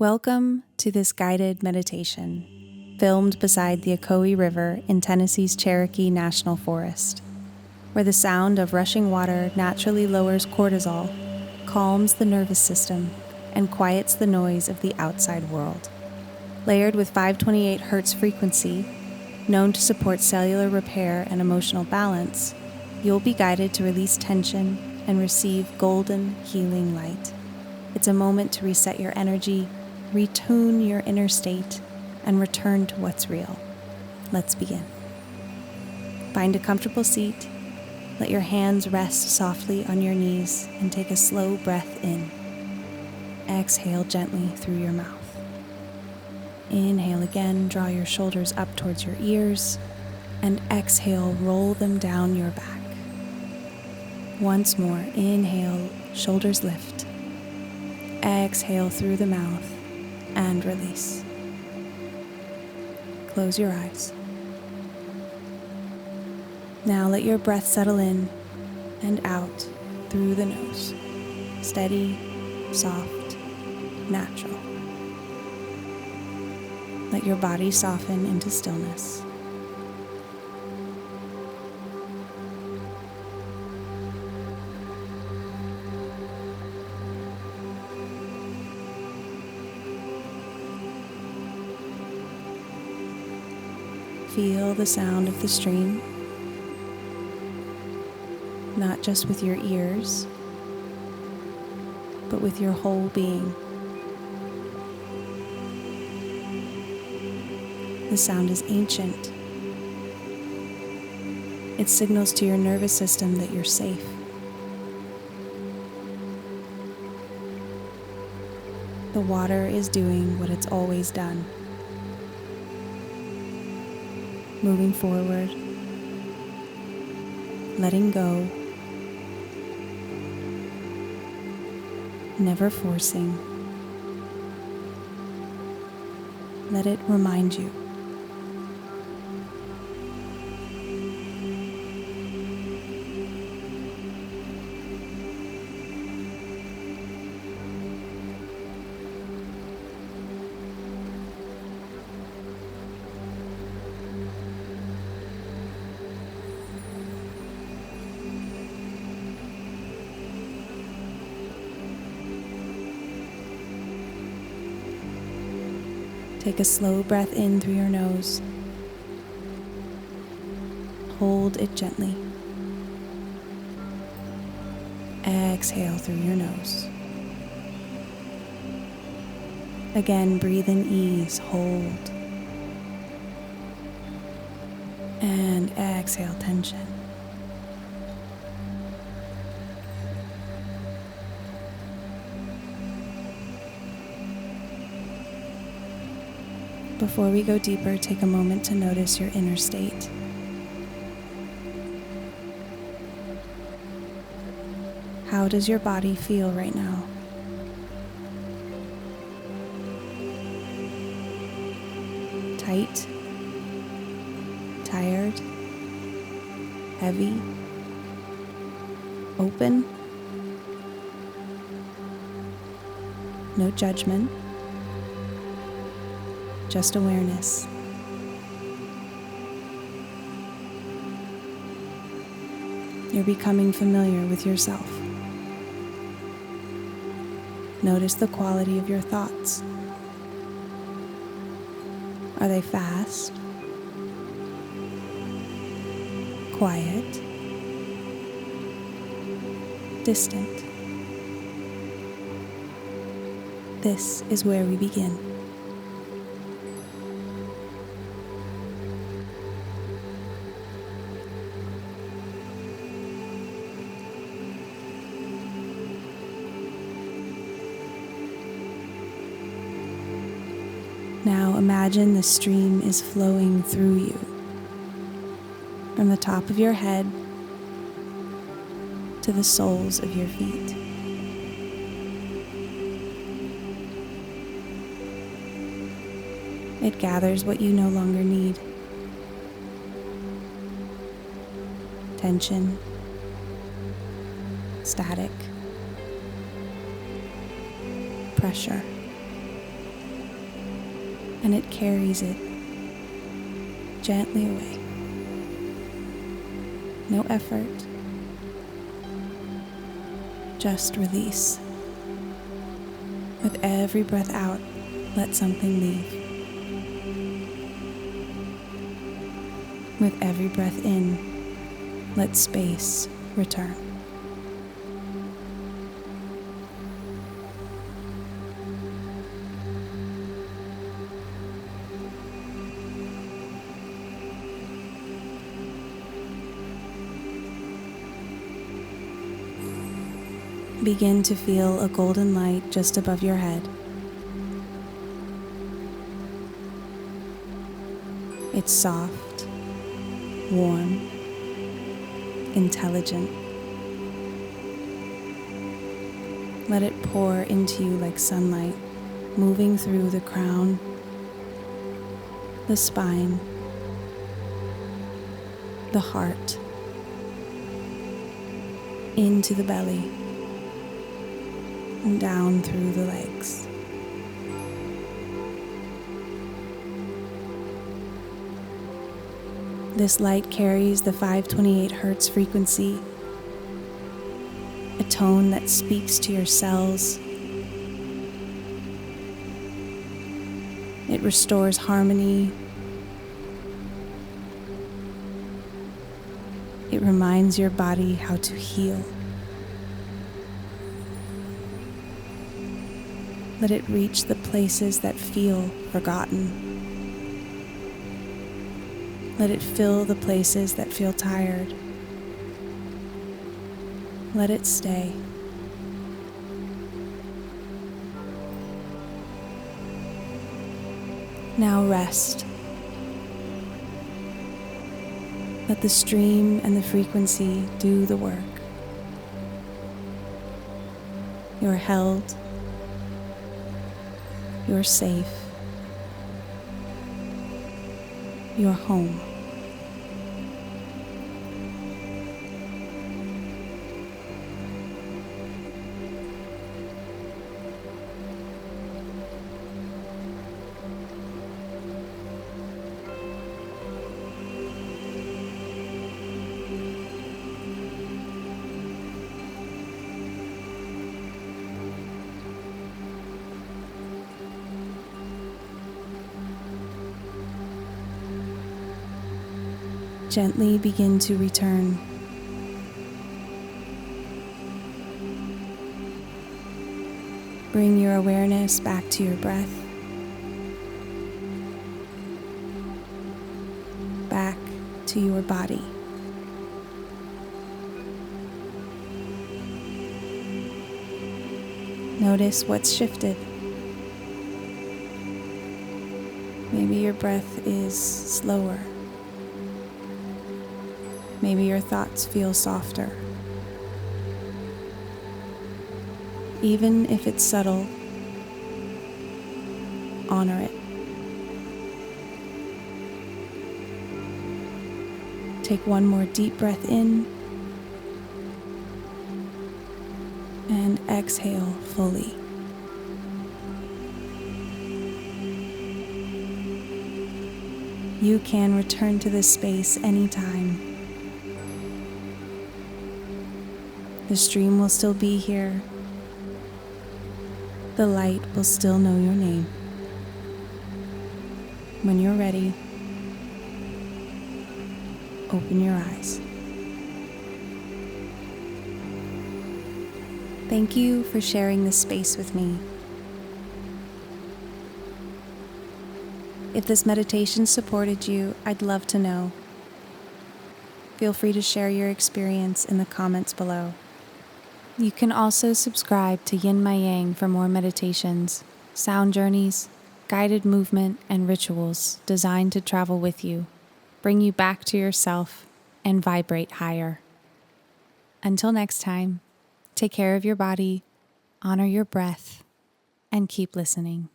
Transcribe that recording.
Welcome to this guided meditation, filmed beside the Ocoee River in Tennessee's Cherokee National Forest, where the sound of rushing water naturally lowers cortisol, calms the nervous system, and quiets the noise of the outside world. Layered with 528 Hz frequency, known to support cellular repair and emotional balance, you'll be guided to release tension and receive golden, healing light. It's a moment to reset your energy, retune your inner state, and return to what's real. Let's begin. Find a comfortable seat, let your hands rest softly on your knees, and take a slow breath in. Exhale gently through your mouth. Inhale again, draw your shoulders up towards your ears, and exhale, roll them down your back. Once more, inhale, shoulders lift. Exhale through the mouth and release. Close your eyes. Now let your breath settle in and out through the nose. Steady, soft, natural. Let your body soften into stillness. Feel the sound of the stream, not just with your ears, but with your whole being. The sound is ancient. It signals to your nervous system that you're safe. The water is doing what it's always done. Moving forward, letting go, never forcing. Let it remind you. Take a slow breath in through your nose. Hold it gently. Exhale through your nose. Again, breathe in ease, hold. And exhale tension. Before we go deeper, take a moment to notice your inner state. How does your body feel right now? Tight? Tired? Heavy? Open? No judgment. Just awareness. You're becoming familiar with yourself. Notice the quality of your thoughts. Are they fast? Quiet? Distant? This is where we begin. Now imagine the stream is flowing through you, from the top of your head to the soles of your feet. It gathers what you no longer need. Tension, static, pressure. and it carries it gently away. No effort, just release. With every breath out, let something leave. With every breath in, let space return. Begin to feel a golden light just above your head. It's soft, warm, intelligent. Let it pour into you like sunlight, moving through the crown, the spine, the heart, into the belly, and down through the legs. This light carries the 528 hertz frequency, a tone that speaks to your cells. It restores harmony. It reminds your body how to heal. Let it reach the places that feel forgotten. Let it fill the places that feel tired. Let it stay. Now rest. Let the stream and the frequency do the work. You're held. You're safe. You're home. Gently begin to return. Bring your awareness back to your breath, back to your body. Notice what's shifted. Maybe your breath is slower. Maybe your thoughts feel softer. Even if it's subtle, honor it. Take one more deep breath in and exhale fully. You can return to this space anytime. The stream will still be here. The light will still know your name. When you're ready, open your eyes. Thank you for sharing this space with me. If this meditation supported you, I'd love to know. Feel free to share your experience in the comments below. You can also subscribe to Yin My Yang for more meditations, sound journeys, guided movement, and rituals designed to travel with you, bring you back to yourself, and vibrate higher. Until next time, take care of your body, honor your breath, and keep listening.